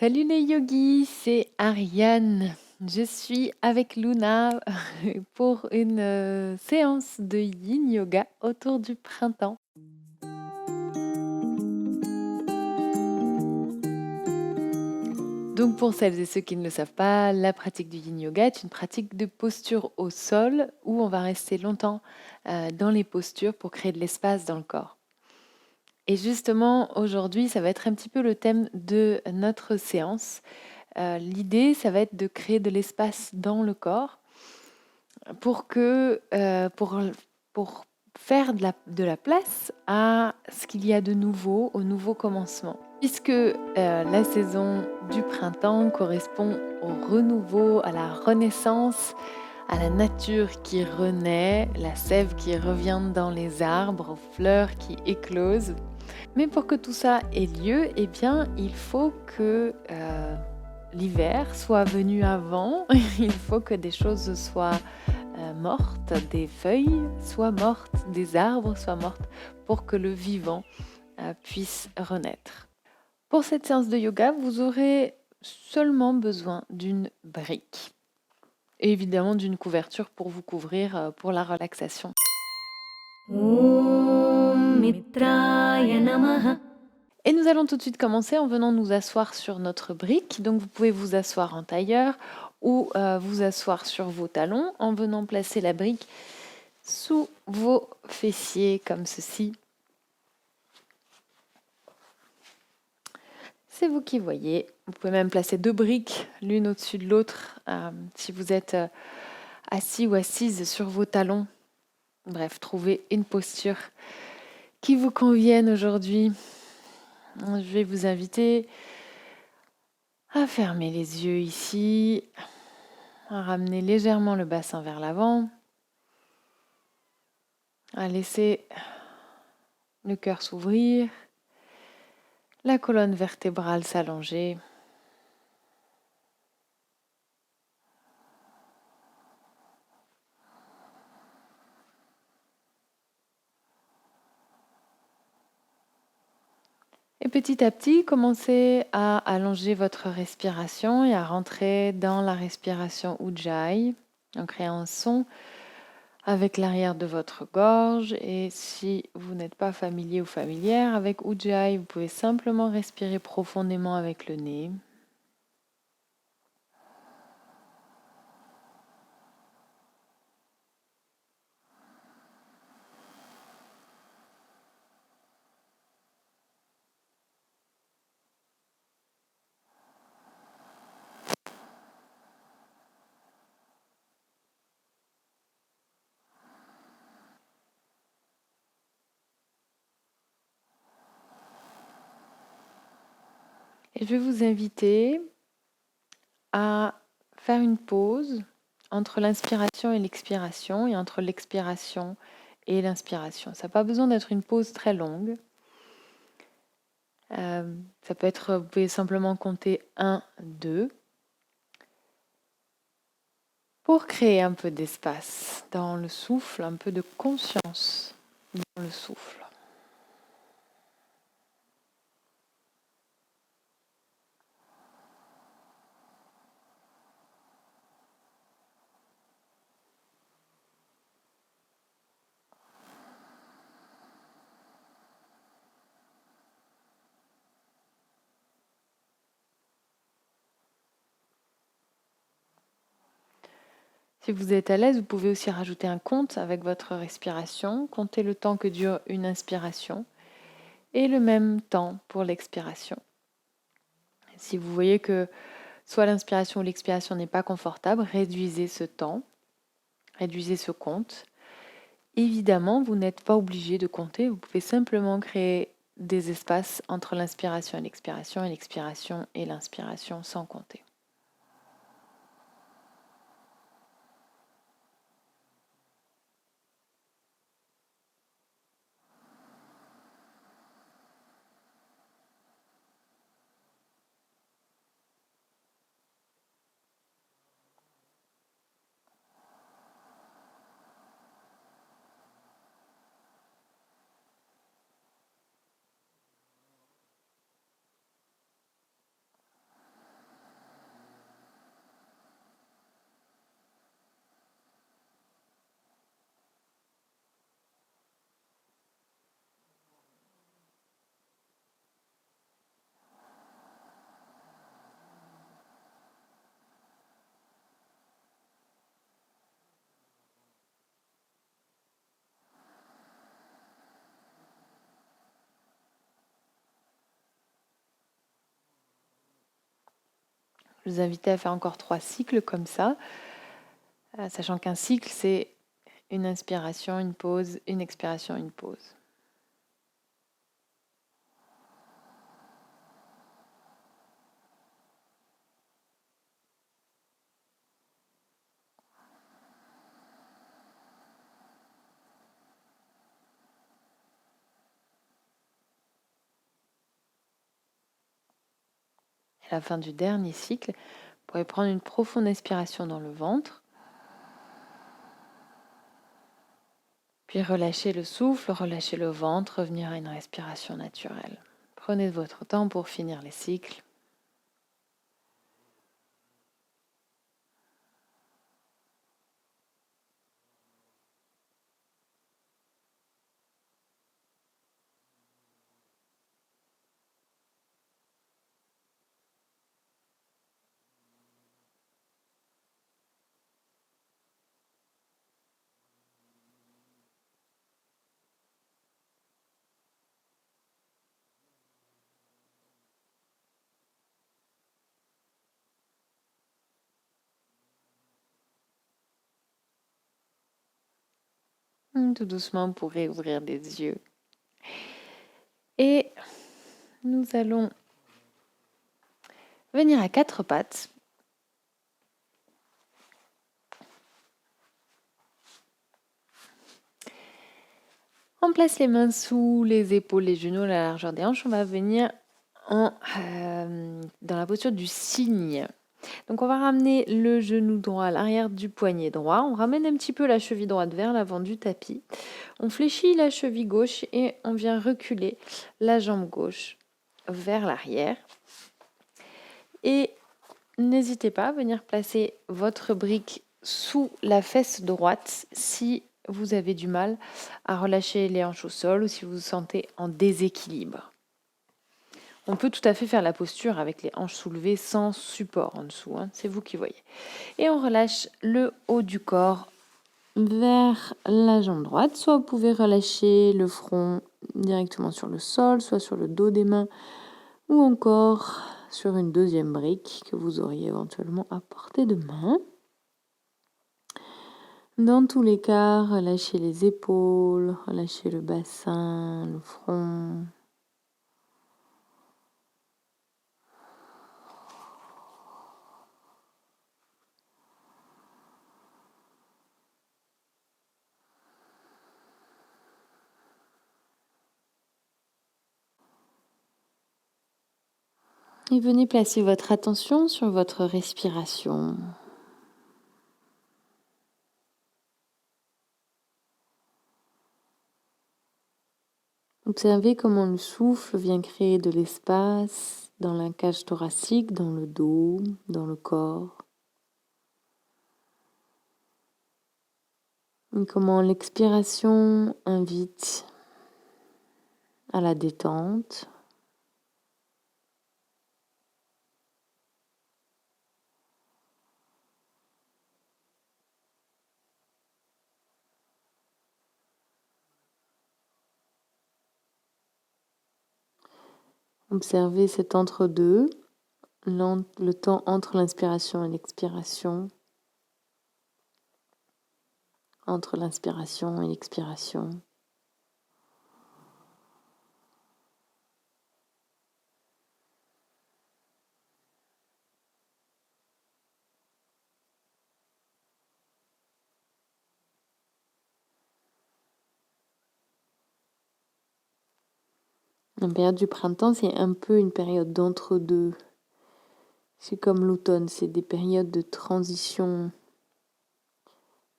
Salut les yogis, c'est Ariane. Je suis avec Luna pour une séance de yin yoga autour du printemps. Donc pour celles et ceux qui ne le savent pas, la pratique du yin yoga est une pratique de posture au sol où on va rester longtemps dans les postures pour créer de l'espace dans le corps. Et justement, aujourd'hui, ça va être un petit peu le thème de notre séance. L'idée, ça va être de créer de l'espace dans le corps pour que pour faire de la place à ce qu'il y a de nouveau, au nouveau commencement. Puisque la saison du printemps correspond au renouveau, à la renaissance, à la nature qui renaît, la sève qui revient dans les arbres, aux fleurs qui éclosent. Mais pour que tout ça ait lieu, eh bien, il faut que l'hiver soit venu avant, il faut que des choses soient mortes, des feuilles soient mortes, des arbres soient mortes, pour que le vivant puisse renaître. Pour cette séance de yoga, vous aurez seulement besoin d'une brique et évidemment d'une couverture pour vous couvrir pour la relaxation. Om Mitraya Namaha. Et nous allons tout de suite commencer en venant nous asseoir sur notre brique. Donc vous pouvez vous asseoir en tailleur ou vous asseoir sur vos talons en venant placer la brique sous vos fessiers comme ceci. C'est vous qui voyez. Vous pouvez même placer deux briques l'une au-dessus de l'autre si vous êtes assis ou assise sur vos talons. Bref, trouvez une posture qui vous convienne aujourd'hui. Je vais vous inviter à fermer les yeux ici, à ramener légèrement le bassin vers l'avant, à laisser le cœur s'ouvrir, la colonne vertébrale s'allonger. Et petit à petit, commencez à allonger votre respiration et à rentrer dans la respiration Ujjayi en créant un son avec l'arrière de votre gorge. Et si vous n'êtes pas familier ou familière avec Ujjayi, vous pouvez simplement respirer profondément avec le nez. Et je vais vous inviter à faire une pause entre l'inspiration et l'expiration et entre l'expiration et l'inspiration. Ça n'a pas besoin d'être une pause très longue. Ça peut être, vous pouvez simplement compter 1, 2 pour créer un peu d'espace dans le souffle, un peu de conscience dans le souffle. Si vous êtes à l'aise, vous pouvez aussi rajouter un compte avec votre respiration. Comptez le temps que dure une inspiration et le même temps pour l'expiration. Si vous voyez que soit l'inspiration ou l'expiration n'est pas confortable, réduisez ce temps, réduisez ce compte. Évidemment, vous n'êtes pas obligé de compter, vous pouvez simplement créer des espaces entre l'inspiration et l'expiration et l'inspiration sans compter. Je vous invite à faire encore 3 cycles comme ça, sachant qu'un cycle, c'est une inspiration, une pause, une expiration, une pause. À la fin du dernier cycle, vous pourrez prendre une profonde inspiration dans le ventre, puis relâcher le souffle, relâcher le ventre, revenir à une respiration naturelle. Prenez votre temps pour finir les cycles. Tout doucement, vous pourrez ouvrir les yeux. Et nous allons venir à 4 pattes. On place les mains sous les épaules, les genoux, la largeur des hanches. On va venir dans la posture du cygne. Donc on va ramener le genou droit à l'arrière du poignet droit. On ramène un petit peu la cheville droite vers l'avant du tapis. On fléchit la cheville gauche et on vient reculer la jambe gauche vers l'arrière. Et n'hésitez pas à venir placer votre brique sous la fesse droite si vous avez du mal à relâcher les hanches au sol ou si vous vous sentez en déséquilibre. On peut tout à fait faire la posture avec les hanches soulevées sans support en dessous, c'est vous qui voyez. Et on relâche le haut du corps vers la jambe droite. Soit vous pouvez relâcher le front directement sur le sol, soit sur le dos des mains, ou encore sur une deuxième brique que vous auriez éventuellement à portée de main. Dans tous les cas, relâchez les épaules, relâchez le bassin, le front. Et venez placer votre attention sur votre respiration. Observez comment le souffle vient créer de l'espace dans la cage thoracique, dans le dos, dans le corps. Et comment l'expiration invite à la détente. Observez cet entre-deux, le temps entre l'inspiration et l'expiration, entre l'inspiration et l'expiration. La période du printemps, c'est un peu une période d'entre-deux. C'est comme l'automne, c'est des périodes de transition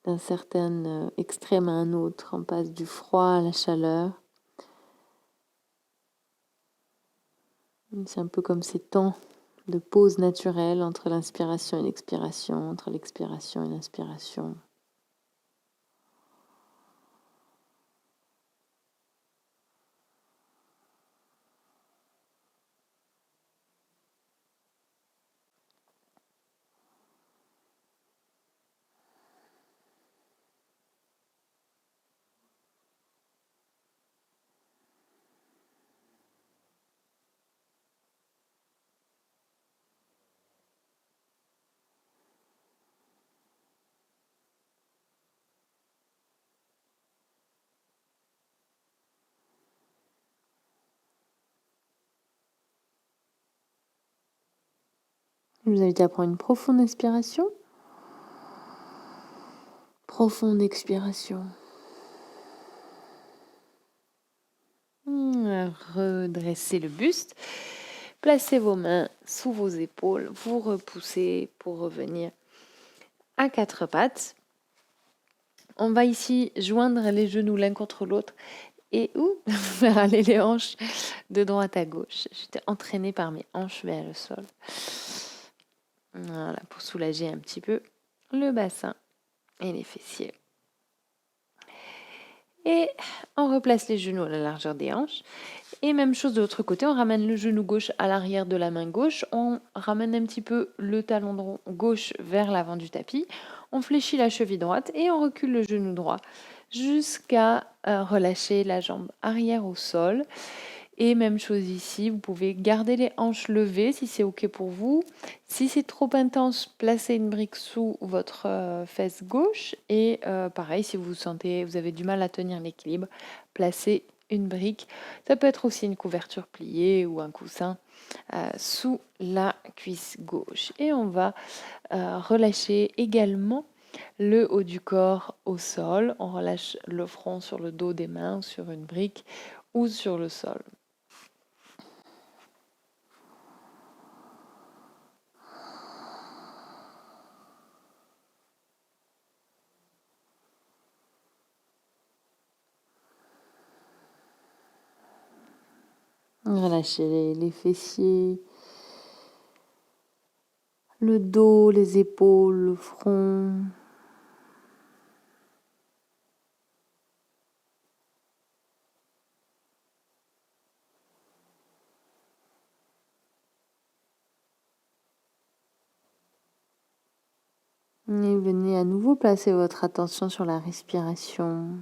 d'un certain extrême à un autre. On passe du froid à la chaleur. C'est un peu comme ces temps de pause naturelle entre l'inspiration et l'expiration, entre l'expiration et l'inspiration. Je vous invite à prendre une profonde inspiration. Profonde expiration. Redressez le buste. Placez vos mains sous vos épaules. Vous repoussez pour revenir à quatre pattes. On va ici joindre les genoux l'un contre l'autre et faire aller les hanches de droite à gauche. J'étais entraînée par mes hanches vers le sol. Voilà, pour soulager un petit peu le bassin et les fessiers. Et on replace les genoux à la largeur des hanches. Et même chose de l'autre côté, on ramène le genou gauche à l'arrière de la main gauche. On ramène un petit peu le talon gauche vers l'avant du tapis. On fléchit la cheville droite et on recule le genou droit jusqu'à relâcher la jambe arrière au sol. Et même chose ici, vous pouvez garder les hanches levées si c'est OK pour vous. Si c'est trop intense, placez une brique sous votre fesse gauche. Et pareil, si vous sentez, vous avez du mal à tenir l'équilibre, placez une brique. Ça peut être aussi une couverture pliée ou un coussin sous la cuisse gauche. Et on va relâcher également le haut du corps au sol. On relâche le front sur le dos des mains, sur une brique ou sur le sol. Relâchez les fessiers, le dos, les épaules, le front. Et venez à nouveau placer votre attention sur la respiration.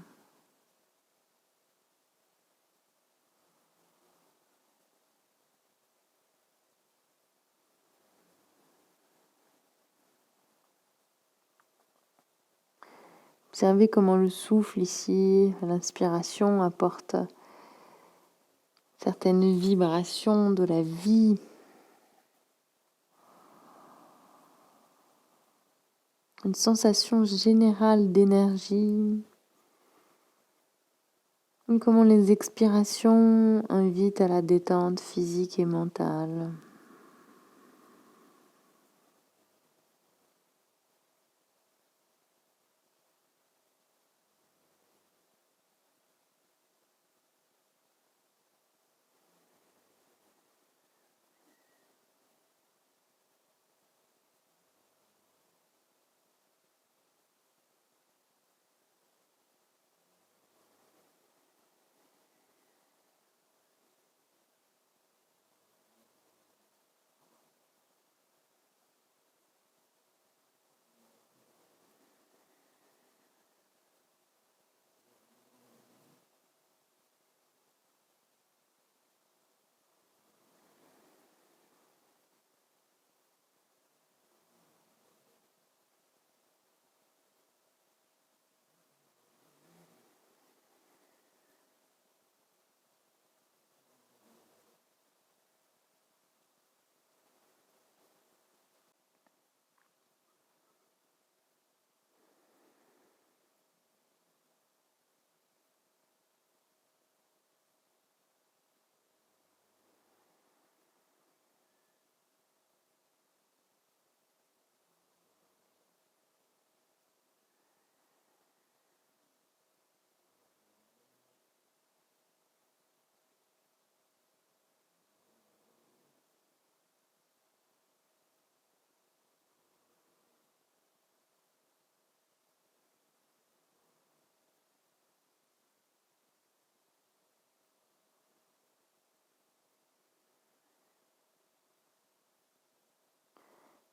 Observez comment le souffle ici, l'inspiration apporte certaines vibrations de la vie. Une sensation générale d'énergie. Et comment les expirations invitent à la détente physique et mentale.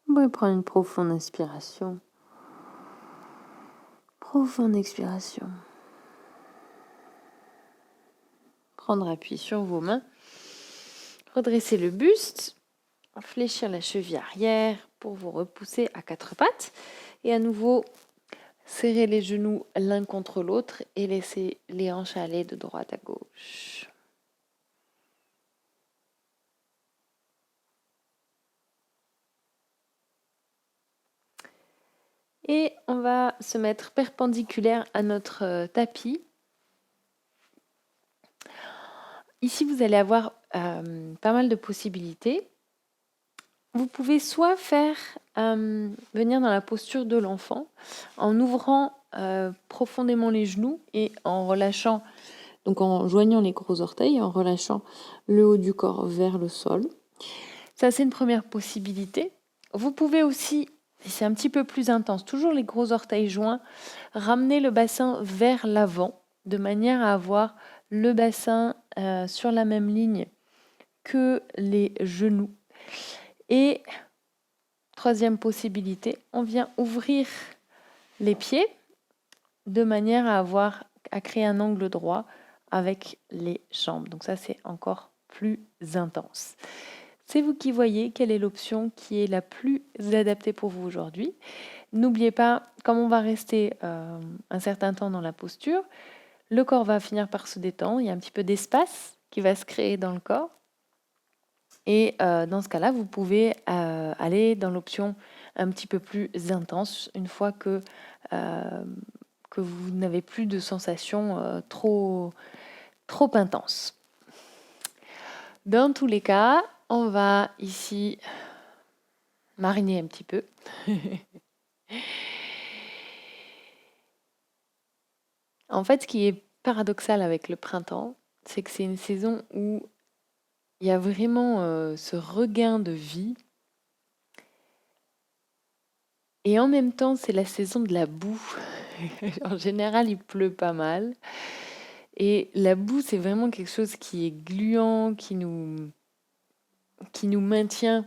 Vous pouvez prendre une profonde inspiration. Profonde expiration. Prendre appui sur vos mains. Redresser le buste. Fléchir la cheville arrière pour vous repousser à quatre pattes. Et à nouveau, serrer les genoux l'un contre l'autre et laisser les hanches aller de droite à gauche. Et on va se mettre perpendiculaire à notre tapis. Ici, vous allez avoir pas mal de possibilités. Vous pouvez soit faire venir dans la posture de l'enfant en ouvrant profondément les genoux et en relâchant, donc en joignant les gros orteils et en relâchant le haut du corps vers le sol. Ça, c'est une première possibilité. Vous pouvez aussi, et c'est un petit peu plus intense, toujours les gros orteils joints, ramener le bassin vers l'avant de manière à avoir le bassin sur la même ligne que les genoux. Et troisième possibilité, on vient ouvrir les pieds de manière à créer un angle droit avec les jambes. Donc ça, c'est encore plus intense. C'est vous qui voyez quelle est l'option qui est la plus adaptée pour vous aujourd'hui. N'oubliez pas, comme on va rester un certain temps dans la posture, le corps va finir par se détendre. Il y a un petit peu d'espace qui va se créer dans le corps. Et dans ce cas-là, vous pouvez aller dans l'option un petit peu plus intense une fois que vous n'avez plus de sensations trop intenses. Dans tous les cas, on va ici mariner un petit peu. En fait, ce qui est paradoxal avec le printemps, c'est que c'est une saison où il y a vraiment ce regain de vie. Et en même temps, c'est la saison de la boue. En général, il pleut pas mal. Et la boue, c'est vraiment quelque chose qui est gluant, qui nous maintient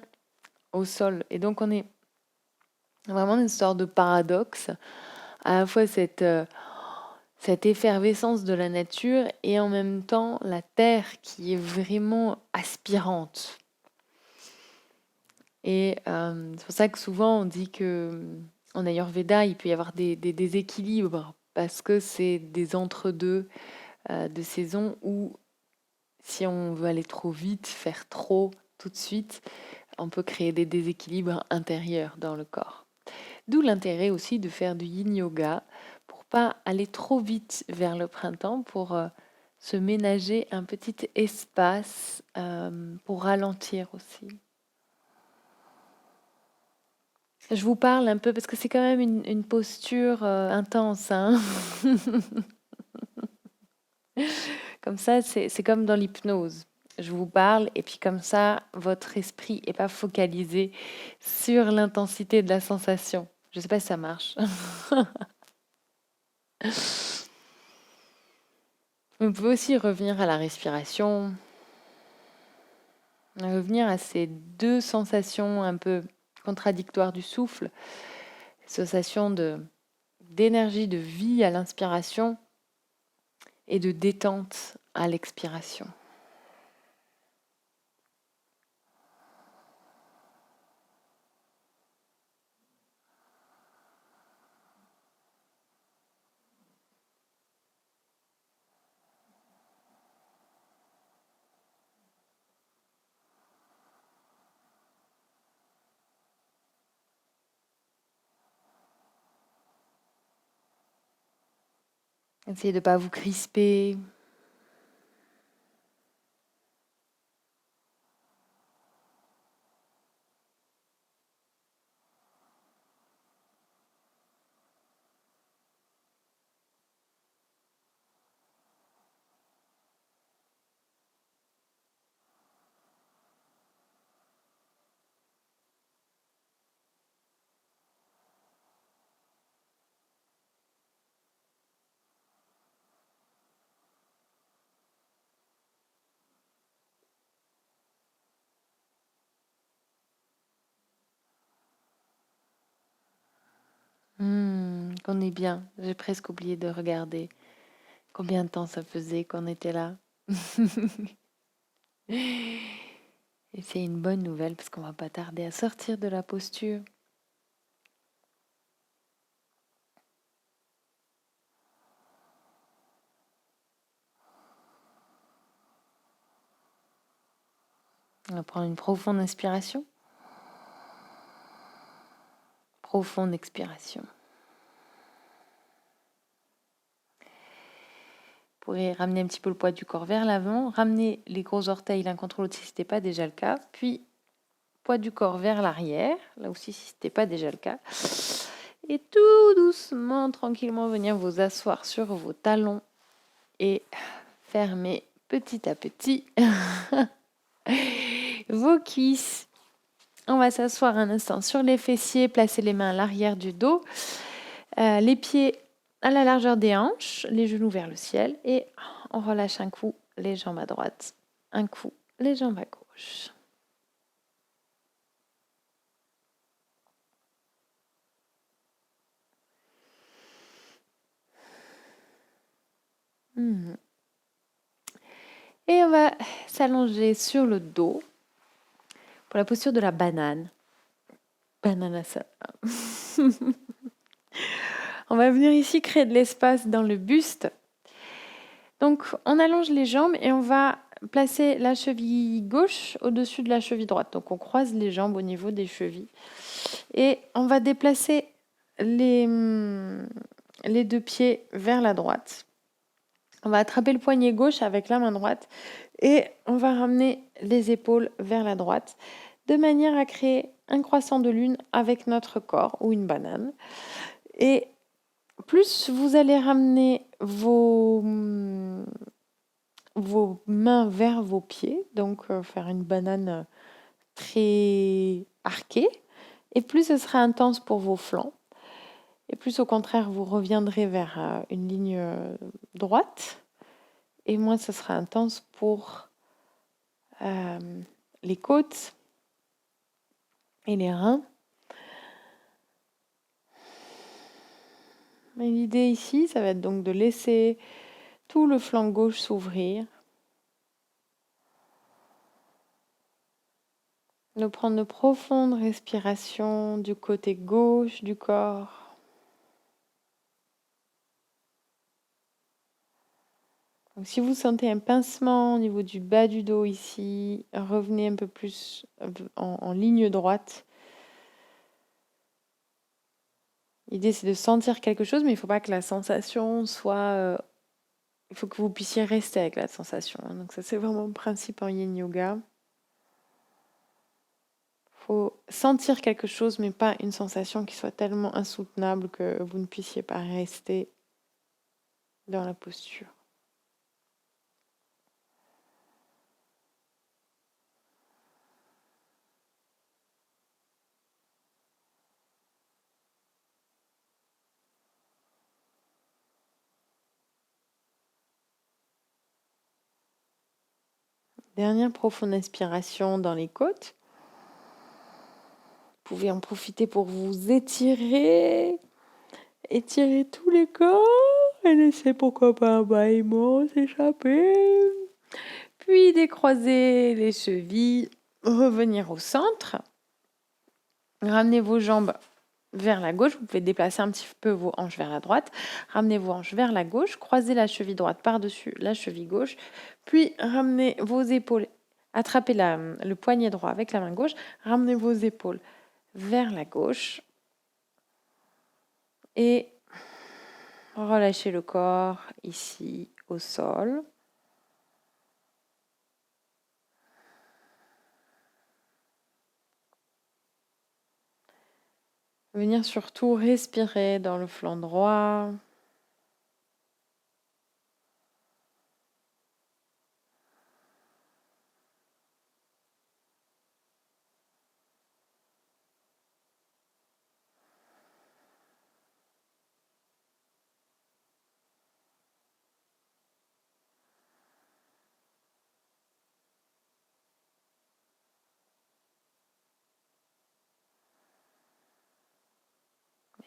au sol. Et donc, on est vraiment une sorte de paradoxe. À la fois cette effervescence de la nature et en même temps la terre qui est vraiment aspirante. Et c'est pour ça que souvent on dit que en Ayurveda, il peut y avoir des déséquilibres parce que c'est des entre-deux de saison où si on veut aller trop vite, faire trop tout de suite, on peut créer des déséquilibres intérieurs dans le corps. D'où l'intérêt aussi de faire du yin yoga pour pas aller trop vite vers le printemps, pour se ménager un petit espace pour ralentir aussi. Je vous parle un peu parce que c'est quand même une posture intense. Hein. Comme ça, c'est comme dans l'hypnose. Je vous parle et puis comme ça, votre esprit n'est pas focalisé sur l'intensité de la sensation. Je ne sais pas si ça marche. Vous pouvez aussi revenir à la respiration, revenir à ces deux sensations un peu contradictoires du souffle, sensation d'énergie, de vie à l'inspiration et de détente à l'expiration. Essayez de ne pas vous crisper. Qu'on est bien. J'ai presque oublié de regarder combien de temps ça faisait qu'on était là. Et c'est une bonne nouvelle parce qu'on va pas tarder à sortir de la posture. On va prendre une profonde inspiration. Profonde expiration. pouvez ramener un petit peu le poids du corps vers l'avant, ramener les gros orteils l'un contre l'autre si ce n'était pas déjà le cas, puis poids du corps vers l'arrière, là aussi si ce n'était pas déjà le cas. Et tout doucement, tranquillement, venir vous asseoir sur vos talons et fermer petit à petit vos cuisses. On va s'asseoir un instant sur les fessiers, placer les mains à l'arrière du dos, les pieds à la largeur des hanches, les genoux vers le ciel et on relâche un coup les jambes à droite, un coup les jambes à gauche. Et on va s'allonger sur le dos pour la posture de la banane. Bananasana. On va venir ici créer de l'espace dans le buste. Donc, on allonge les jambes et on va placer la cheville gauche au-dessus de la cheville droite. Donc, on croise les jambes au niveau des chevilles. Et on va déplacer les deux pieds vers la droite. On va attraper le poignet gauche avec la main droite et on va ramener les épaules vers la droite de manière à créer un croissant de lune avec notre corps ou une banane. Et plus vous allez ramener vos mains vers vos pieds, donc faire une banane très arquée, et plus ce sera intense pour vos flancs. Et plus au contraire, vous reviendrez vers une ligne droite. Et moins ce sera intense pour les côtes et les reins. Mais l'idée ici, ça va être donc de laisser tout le flanc gauche s'ouvrir. De prendre de profondes respirations du côté gauche du corps. Donc, si vous sentez un pincement au niveau du bas du dos ici, revenez un peu plus en ligne droite. L'idée, c'est de sentir quelque chose, mais il ne faut pas que la sensation soit... il faut que vous puissiez rester avec la sensation. Donc ça, c'est vraiment le principe en yin yoga. Il faut sentir quelque chose, mais pas une sensation qui soit tellement insoutenable que vous ne puissiez pas rester dans la posture. Dernière profonde inspiration dans les côtes. Vous pouvez en profiter pour vous étirer. Étirer tous les corps et laisser pourquoi pas un bâillement s'échapper. Puis décroiser les chevilles, revenir au centre. Ramenez vos jambes vers la gauche. Vous pouvez déplacer un petit peu vos hanches vers la droite. Ramenez vos hanches vers la gauche. Croisez la cheville droite par-dessus la cheville gauche. Puis ramenez vos épaules. Attrapez le poignet droit avec la main gauche. Ramenez vos épaules vers la gauche. Et relâchez le corps ici au sol. Venir surtout respirer dans le flanc droit.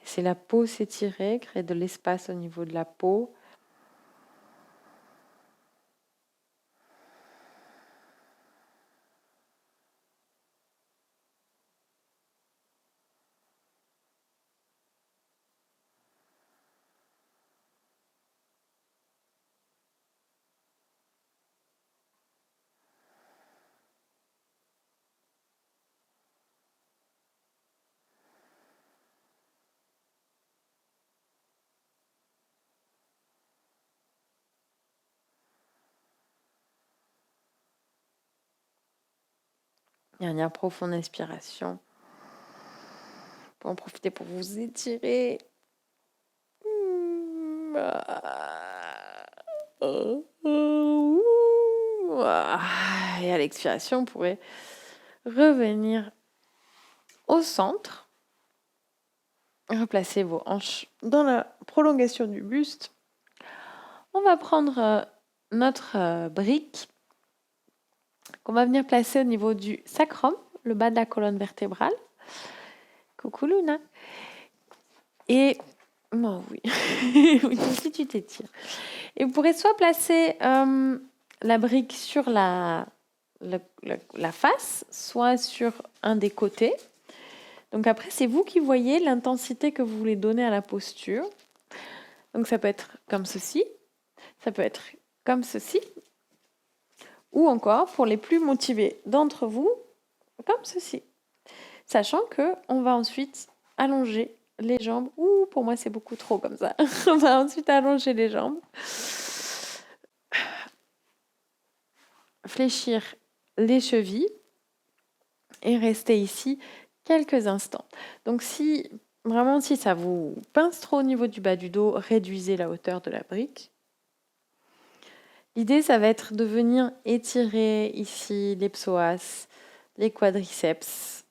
Laissez la peau s'étirer, créer de l'espace au niveau de la peau. Dernière profonde inspiration. Pour en profiter pour vous étirer. Et à l'expiration, vous pourrez revenir au centre. Replacez vos hanches dans la prolongation du buste. On va prendre notre brique qu'on va venir placer au niveau du sacrum, le bas de la colonne vertébrale. Coucou Luna. Et oh oui, oui, si tu t'étires. Et vous pourrez soit placer la brique sur la face, soit sur un des côtés. Donc après, c'est vous qui voyez l'intensité que vous voulez donner à la posture. Donc ça peut être comme ceci, ça peut être comme ceci, ou encore, pour les plus motivés d'entre vous, comme ceci. Sachant qu'on va ensuite allonger les jambes. Ouh, pour moi, c'est beaucoup trop comme ça. On va ensuite allonger les jambes. Fléchir les chevilles et rester ici quelques instants. Donc si ça vous pince trop au niveau du bas du dos, réduisez la hauteur de la brique. L'idée, ça va être de venir étirer ici les psoas, les quadriceps,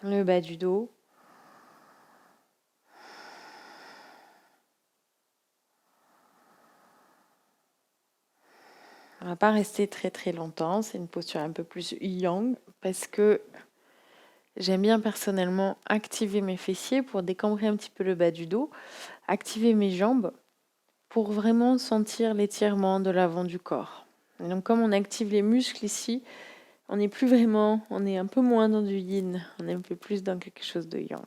le bas du dos. On ne va pas rester très très longtemps, c'est une posture un peu plus yang parce que j'aime bien personnellement activer mes fessiers pour décambrer un petit peu le bas du dos, activer mes jambes pour vraiment sentir l'étirement de l'avant du corps. Et donc comme on active les muscles ici, on n'est plus vraiment, on est un peu moins dans du yin, on est un peu plus dans quelque chose de yang.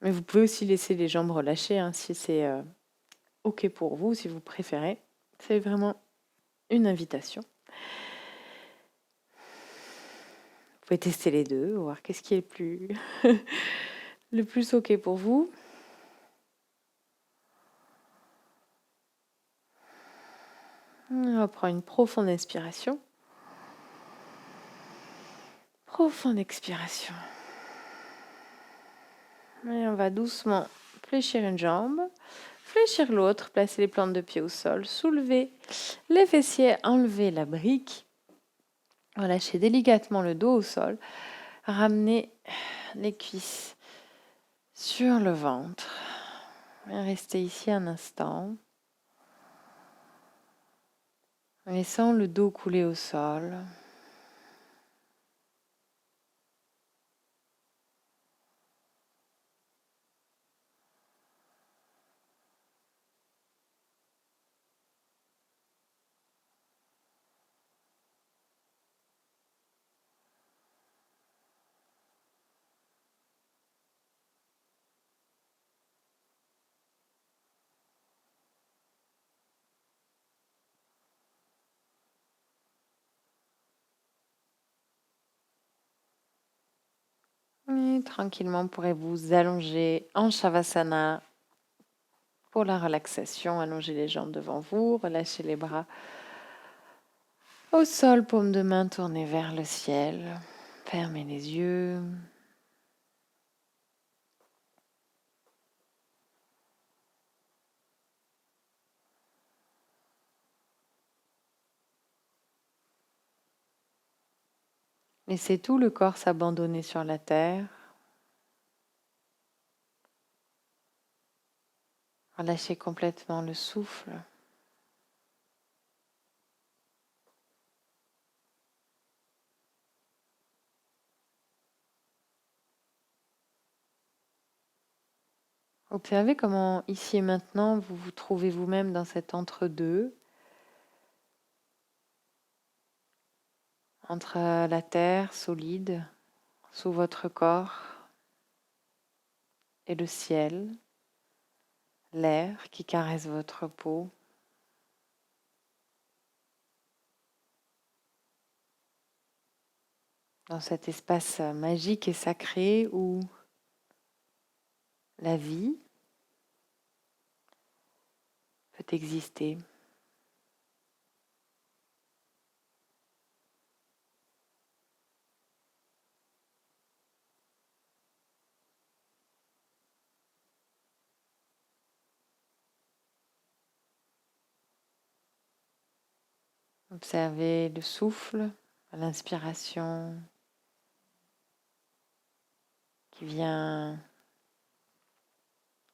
Mais vous pouvez aussi laisser les jambes relâchées si c'est OK pour vous, si vous préférez. C'est vraiment une invitation. Vous pouvez tester les deux, voir qu'est-ce qui est le plus OK pour vous. On va prendre une profonde inspiration. Profonde expiration. Et on va doucement fléchir une jambe, fléchir l'autre, placer les plantes de pied au sol, soulever les fessiers, enlever la brique, relâcher délicatement le dos au sol, ramener les cuisses sur le ventre. Et rester ici un instant, laissant le dos couler au sol. Et tranquillement, vous pourrez vous allonger en Shavasana pour la relaxation. Allongez les jambes devant vous, relâchez les bras au sol, paume de main tournée vers le ciel. Fermez les yeux. Laissez tout le corps s'abandonner sur la terre. Relâchez complètement le souffle. Observez comment, ici et maintenant, vous vous trouvez vous-même dans cet entre-deux, entre la terre solide sous votre corps et le ciel, l'air qui caresse votre peau. Dans cet espace magique et sacré où la vie peut exister. Observez le souffle à l'inspiration qui vient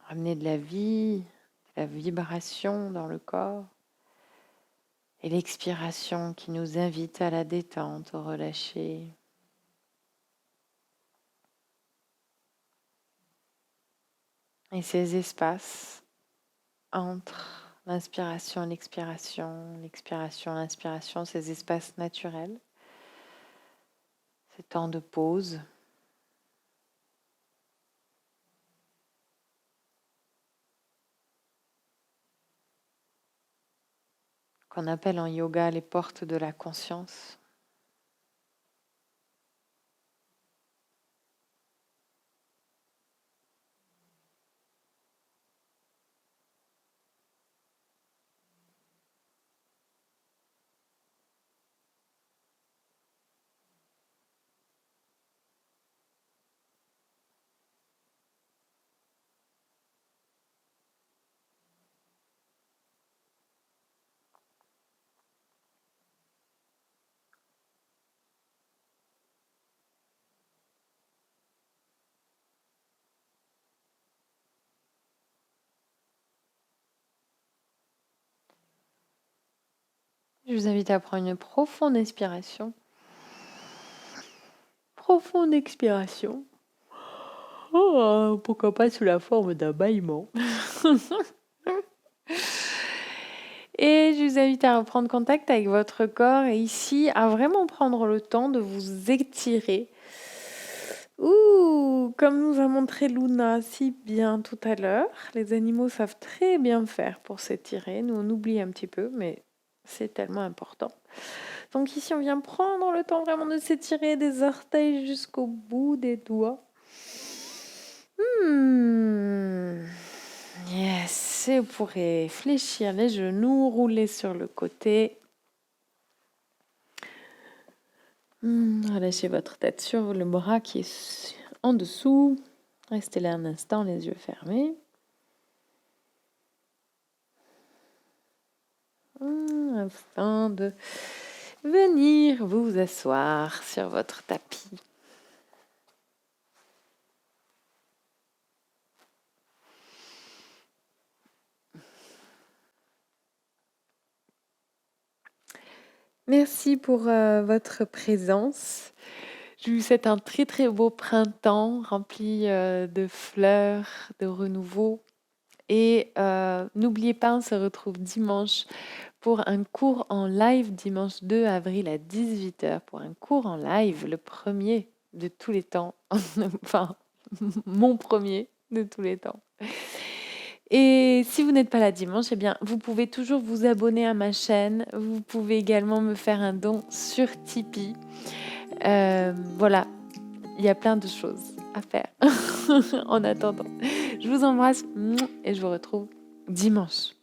ramener de la vibration dans le corps, et l'expiration qui nous invite à la détente, au relâcher. Et ces espaces entre l'inspiration, l'expiration, l'inspiration, ces espaces naturels, ces temps de pause, qu'on appelle en yoga les portes de la conscience. Je vous invite à prendre une profonde inspiration, profonde expiration. Oh, pourquoi pas sous la forme d'un bâillement. Et je vous invite à reprendre contact avec votre corps et ici à vraiment prendre le temps de vous étirer. Ouh, comme nous a montré Luna si bien tout à l'heure, les animaux savent très bien faire pour s'étirer. Nous, on oublie un petit peu, mais c'est tellement important. Donc ici, on vient prendre le temps vraiment de s'étirer des orteils jusqu'au bout des doigts. Yes, et vous pourrez fléchir les genoux, rouler sur le côté. Relâchez votre tête sur le bras qui est en dessous. Restez là un instant, les yeux fermés. Afin de venir vous asseoir sur votre tapis. Merci pour votre présence. Je vous souhaite un très très beau printemps rempli de fleurs, de renouveau. Et n'oubliez pas, on se retrouve dimanche pour un cours en live, dimanche 2 avril à 18h, pour un cours en live, le premier de tous les temps. Enfin, mon premier de tous les temps. Et si vous n'êtes pas là dimanche, eh bien, vous pouvez toujours vous abonner à ma chaîne. Vous pouvez également me faire un don sur Tipeee. Voilà, il y a plein de choses à faire en attendant. Je vous embrasse et je vous retrouve dimanche.